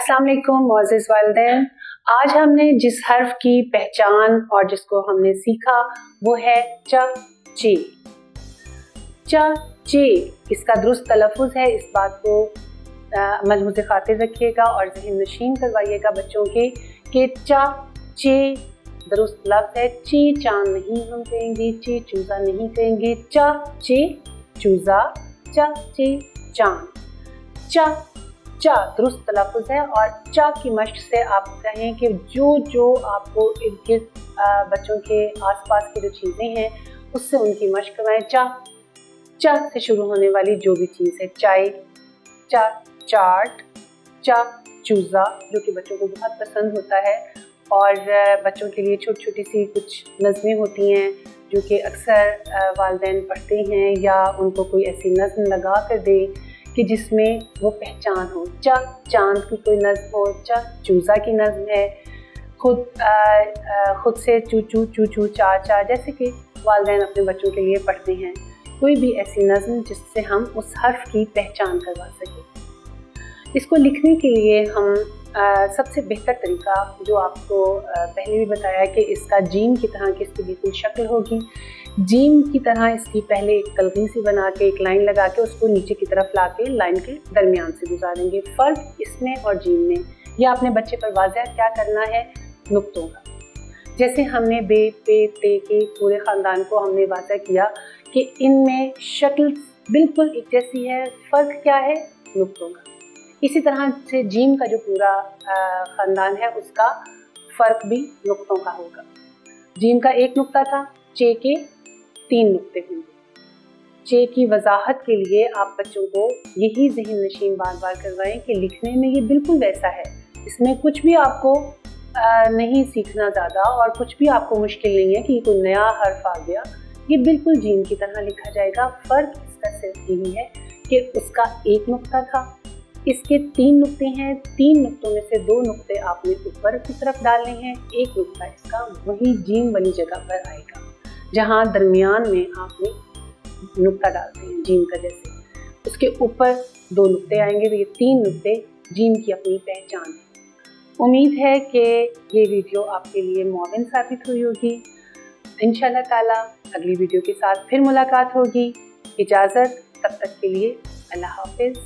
अस्सलाम वालेकुम मोअज़्ज़िज़ वालिदैन। आज हमने जिस हर्फ की पहचान और जिसको हमने सीखा वो है च चे। च चे इसका दुरुस्त तलफ़ुज़ है, इस बात को मलहूज़ खातिर रखिएगा और ज़हन नशीन करवाइएगा बच्चों के कि च चे दुरुस्त लफ्ज़ है। चे चांद नहीं हम कहेंगे, चे चूज़ा नहीं कहेंगे, च चे चूज़ा, च चे चांद। च चा दुरुस्त तलफ़ुज़ है और चा की मश्क से आप कहें कि जो आपको इर्द गिर्द बच्चों के आसपास की जो चीज़ें हैं उससे उनकी मश्क करवाएं। चा से शुरू होने वाली जो भी चीज़ है, चाय, चा चाट, चा चूज़ा, जो कि बच्चों को बहुत पसंद होता है और बच्चों के लिए छोटी छोटी सी कुछ नज़में होती हैं जो कि अक्सर वालिदैन पढ़ते हैं या उनको कोई ऐसी नज़्म लगा कर दे कि जिसमें वो पहचान हो। चा चांद की कोई नज़्म हो, चा चूज़ा की नज़्म है, खुद से चू चू चू चू चा चा, जैसे कि वालिदैन अपने बच्चों के लिए पढ़ते हैं। कोई भी ऐसी नज़्म जिससे हम उस हर्फ की पहचान करवा सकें। इसको लिखने के लिए हम सबसे बेहतर तरीका जो आपको पहले भी बताया कि इसका जीम की तरह की इसकी बिल्कुल शक्ल होगी। जीम की तरह इसकी पहले एक कलगी सी बना के एक लाइन लगा के उसको नीचे की तरफ ला के लाइन के दरमियान से गुजारेंगे। फ़र्क इसमें और जीम में या अपने बच्चे पर वाज़ह क्या करना है नुक्तों का। जैसे हमने बे पे ते के पूरे ख़ानदान को हमने वाज़ह किया कि इनमें शक्ल बिल्कुल एक जैसी है, फ़र्क क्या है नुक्तों का। इसी तरह से जीम का जो पूरा ख़ानदान है उसका फ़र्क भी नुक्तों का होगा। जीम का एक नुक्ता था, चे के 3 नुक्ते होंगे। चे की वजाहत के लिए आप बच्चों को यही ज़हन नशीन बार बार करवाएं कि लिखने में ये बिल्कुल वैसा है, इसमें कुछ भी आपको नहीं सीखना ज़्यादा और कुछ भी आपको मुश्किल नहीं है कि कोई नया हर्फ आ गया, ये बिल्कुल जीम की तरह लिखा जाएगा। फ़र्क इसका सिर्फ यही है कि उसका एक नुक्ता था, इसके 3 नुक्ते हैं, 3 नुक्तों में से 2 नुक्ते आपने ऊपर की तरफ डालने हैं, एक नुक्ता इसका वही जीम वाली जगह पर आएगा जहाँ दरमियान में आपने नुक्ता डालते हैं जीम का जैसे, उसके ऊपर 2 नुक्ते आएंगे, तो ये 3 नुक्ते जीम की अपनी पहचान है। उम्मीद है कि ये वीडियो आपके लिए मुआविन साबित हुई होगी। इंशाल्लाह ताला अगली वीडियो के साथ फिर मुलाकात होगी। इजाज़त, तब तक के लिए अल्लाह हाफ़िज़।